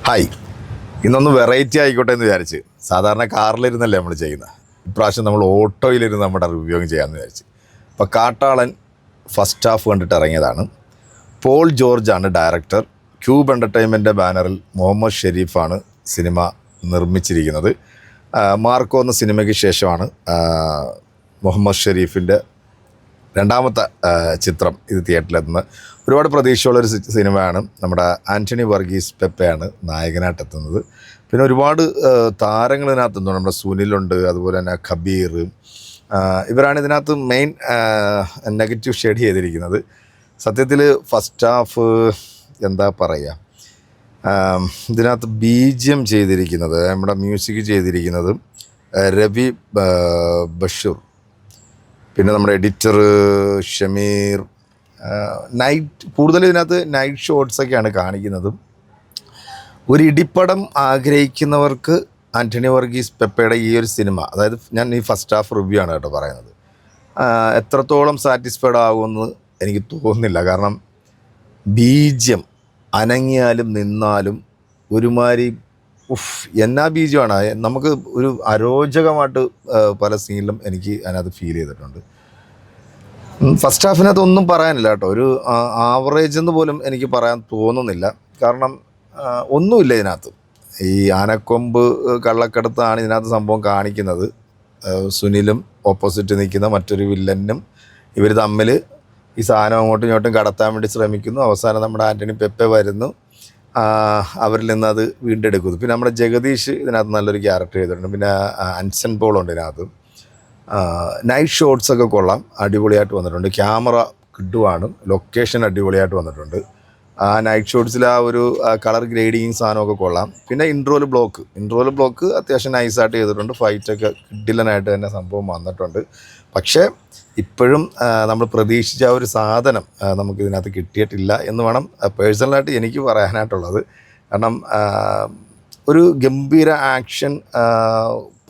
Hi, ഇന്നൊന്ന് variety ആയിക്കോട്ടെ എന്ന് വിചാരിച്ച്. സാധാരണ കാറിലിരുന്നല്ലേ നമ്മൾ ചെയ്യുന്നത്. ഇപ്രാവശ്യം നമ്മൾ ഓട്ടോയിലിരുന്ന് നമ്മുടെ റിവ്യൂ ചെയ്യാമെന്ന് വിചാരിച്ച്. അപ്പോൾ കാട്ടാളൻ ഫസ്റ്റ് ഹാഫ് കണ്ടിട്ട് ഇറങ്ങിയതാണ്. പോൾ ജോർജാണ് ഡയറക്ടർ. ക്യൂബ് എൻ്റർടൈൻമെൻറ്റ് ബാനറിൽ മുഹമ്മദ് ഷെരീഫാണ് സിനിമ നിർമ്മിച്ചിരിക്കുന്നത്. മാർക്കോ എന്ന സിനിമയ്ക്ക് ശേഷമാണ് മുഹമ്മദ് ഷെരീഫിൻ്റെ രണ്ടാമത്തെ ചിത്രം ഇത് തിയേറ്ററിലെത്തുന്നത്. ഒരുപാട് പ്രതീക്ഷയുള്ളൊരു സിനിമയാണ്. നമ്മുടെ ആൻ്റണി വർഗീസ് പെപ്പയാണ് നായകനായിട്ടെത്തുന്നത്. പിന്നെ ഒരുപാട് താരങ്ങൾ ഇതിനകത്തുണ്ട്. നമ്മുടെ സുനിലുണ്ട്, അതുപോലെ തന്നെ കബീർ. ഇവരാണ് ഇതിനകത്ത് മെയിൻ നെഗറ്റീവ് ഷെയ്ഡ് ചെയ്തിരിക്കുന്നത്. സത്യത്തിൽ ഫസ്റ്റ് ഹാഫ് എന്താ പറയുക, ഇതിനകത്ത് BGM ചെയ്തിരിക്കുന്നത്, നമ്മുടെ മ്യൂസിക് ചെയ്തിരിക്കുന്നത് രവി ബഷീർ, പിന്നെ നമ്മുടെ എഡിറ്റർ ഷമീർ. കൂടുതൽ ഇതിനകത്ത് നൈറ്റ് ഷോട്ട്സൊക്കെയാണ് കാണിക്കുന്നത്. ഒരു ഇടിപ്പടം ആഗ്രഹിക്കുന്നവർക്ക് ആൻ്റണി വർഗീസ് പെപ്പയുടെ ഈ ഒരു സിനിമ, അതായത് ഞാൻ ഈ ഫസ്റ്റ് ഹാഫ് റിവ്യൂ ആണ് കേട്ടോ പറയുന്നത്, എത്രത്തോളം സാറ്റിസ്ഫൈഡ് ആകുമെന്ന് എനിക്ക് തോന്നുന്നില്ല. കാരണം BGM അനങ്ങിയാലും നിന്നാലും ഒരുമാതിരി എന്നാ ബീജമാണ്. നമുക്ക് ഒരു അരോചകമായിട്ട് പല സീനിലും എനിക്ക് അതിനകത്ത് ഫീൽ ചെയ്തിട്ടുണ്ട്. ഫസ്റ്റ് ഹാഫിനകത്ത് ഒന്നും പറയാനില്ല കേട്ടോ. ഒരു ആവറേജ് എന്ന് പോലും എനിക്ക് പറയാൻ തോന്നുന്നില്ല. കാരണം ഒന്നുമില്ല ഇതിനകത്ത്. ഈ ആനക്കൊമ്പ് കള്ളക്കടത്താണ് ഇതിനകത്ത് സംഭവം കാണിക്കുന്നത്. സുനിലും ഓപ്പോസിറ്റ് നിൽക്കുന്ന മറ്റൊരു വില്ലനും ഇവർ തമ്മിൽ ഈ സാധനം അങ്ങോട്ടും ഇങ്ങോട്ടും കടത്താൻ വേണ്ടി ശ്രമിക്കുന്നു. അവസാനം നമ്മുടെ ആൻ്റണി പെപ്പെ വരുന്നു, അവരിൽ നിന്ന് അത് വീണ്ടെടുക്കുന്നു. പിന്നെ നമ്മുടെ ജഗദീഷ് ഇതിനകത്ത് നല്ലൊരു ക്യാരക്ടർ ചെയ്തിട്ടുണ്ട്. പിന്നെ അൻസൻ പോളുണ്ട് ഇതിനകത്ത്. നൈറ്റ് ഷോട്ട്സൊക്കെ കൊള്ളാം, അടിപൊളിയായിട്ട് വന്നിട്ടുണ്ട്. ക്യാമറ കിട്ടുവാണ്, ലൊക്കേഷൻ അടിപൊളിയായിട്ട് വന്നിട്ടുണ്ട്. ആ നൈറ്റ് ഷോട്ട്സിൽ ആ ഒരു കളർ ഗ്രേഡിങ് സാധനമൊക്കെ കൊള്ളാം. പിന്നെ ഇൻട്രോല് ബ്ലോക്ക് അത്യാവശ്യം നൈസായിട്ട് ചെയ്തിട്ടുണ്ട്. ഫൈറ്റൊക്കെ കിഡിലനായിട്ട് തന്നെ സംഭവം വന്നിട്ടുണ്ട്. പക്ഷേ ഇപ്പോഴും നമ്മൾ പ്രതീക്ഷിച്ച ആ ഒരു സാധനം നമുക്കിതിനകത്ത് കിട്ടിയിട്ടില്ല എന്ന് വേണം പേഴ്സണലായിട്ട് എനിക്ക് പറയാനായിട്ടുള്ളത്. കാരണം ഒരു ഗംഭീര ആക്ഷൻ,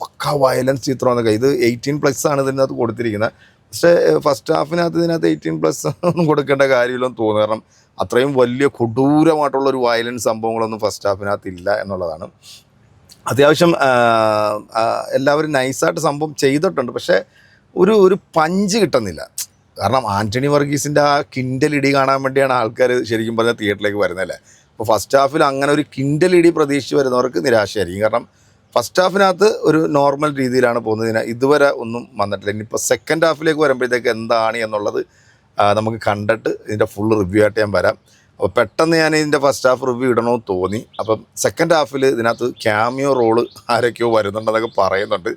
പക്ക വയലൻസ് ചിത്രമെന്നൊക്കെ. ഇത് 18+ ആണ് ഇതിനകത്ത് കൊടുത്തിരിക്കുന്നത്. പക്ഷേ ഫസ്റ്റ് ഹാഫിനകത്ത് ഇതിനകത്ത് 18+ ഒന്നും കൊടുക്കേണ്ട കാര്യമില്ലെന്ന് തോന്നുന്നു. കാരണം അത്രയും വലിയ കൊടൂരമായിട്ടുള്ളൊരു വയലൻസ് സംഭവങ്ങളൊന്നും ഫസ്റ്റ് ഹാഫിനകത്ത് ഇല്ല എന്നുള്ളതാണ്. അത്യാവശ്യം എല്ലാവരും നൈസായിട്ട് സംഭവം ചെയ്തിട്ടുണ്ട്. പക്ഷേ ഒരു പഞ്ച് കിട്ടുന്നില്ല. കാരണം ആൻ്റണി വർഗീസിൻ്റെ ആ കിൻഡലിടി കാണാൻ വേണ്ടിയാണ് ആൾക്കാർ ശരിക്കും പറഞ്ഞാൽ തിയേറ്ററിലേക്ക് വരുന്നതല്ലേ. അപ്പോൾ ഫസ്റ്റ് ഹാഫിൽ അങ്ങനെ ഒരു കിൻഡലിടി പ്രതീക്ഷിച്ച് വരുന്നവർക്ക് നിരാശയായിരിക്കും. കാരണം ഫസ്റ്റ് ഹാഫിനകത്ത് ഒരു നോർമൽ രീതിയിലാണ് പോകുന്നത്. ഇതുവരെ ഒന്നും വന്നിട്ടില്ല. ഇനിയിപ്പോൾ സെക്കൻഡ് ഹാഫിലേക്ക് വരുമ്പോഴത്തേക്ക് എന്താണ് എന്നുള്ളത് നമുക്ക് കണ്ടിട്ട് ഇതിൻ്റെ ഫുൾ റിവ്യൂ ആയിട്ട് ഞാൻ വരാം. അപ്പോൾ പെട്ടെന്ന് ഞാൻ ഇതിൻ്റെ ഫസ്റ്റ് ഹാഫ് റിവ്യൂ ഇടണമെന്ന് തോന്നി. അപ്പം സെക്കൻഡ് ഹാഫിൽ ഇതിനകത്ത് ക്യാമിയോ റോള് ആരൊക്കെയോ വരുന്നുണ്ടെന്നൊക്കെ പറയുന്നുണ്ട്.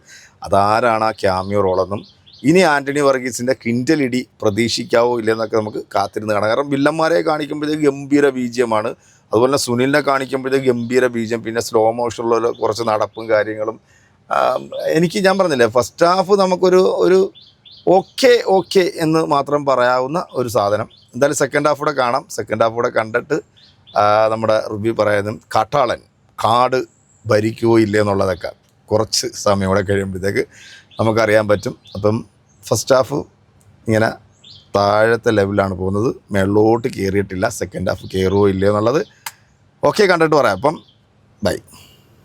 അതാരാണ് ആ ക്യാമിയോ റോളെന്നും ഇനി ആൻ്റണി വർഗീസിൻ്റെ കിൻഡലിടി പ്രതീക്ഷിക്കാവോ ഇല്ലെന്നൊക്കെ നമുക്ക് കാത്തിരുന്ന് കാണാം. കാരണം വില്ലന്മാരെ കാണിക്കുമ്പോഴത്തേക്ക് ഗംഭീര BGM ആണ്. അതുപോലെ തന്നെ സുനിലിനെ കാണിക്കുമ്പോഴത്തേക്ക് ഗംഭീര BGM, പിന്നെ സ്ലോ മോഷനുള്ള കുറച്ച് നടപ്പും കാര്യങ്ങളും. ഞാൻ പറഞ്ഞില്ലേ, ഫസ്റ്റ് ഹാഫ് നമുക്കൊരു ഓക്കെ എന്ന് മാത്രം പറയാവുന്ന ഒരു സാധനം. എന്തായാലും സെക്കൻഡ് ഹാഫ് കൂടെ കാണാം. സെക്കൻഡ് ഹാഫ് കൂടെ കണ്ടിട്ട് നമ്മുടെ റിവ്യൂ പറയാനും കാട്ടാളൻ കാട് ഭരിക്കുമോ ഇല്ലേ എന്നുള്ളതൊക്കെ കുറച്ച് സമയം കൂടെ കഴിയുമ്പോഴത്തേക്ക് നമുക്കറിയാൻ പറ്റും. അപ്പം ഫസ്റ്റ് ഹാഫ് ഇങ്ങനെ താഴത്തെ ലെവലിലാണ് പോകുന്നത്, മേളിലോട്ട് കയറിയിട്ടില്ല. സെക്കൻഡ് ഹാഫ് കയറുമോ ഇല്ലയോ എന്നുള്ളത് ഓക്കെ കണ്ടിട്ട് പറയാം. അപ്പം ബൈ.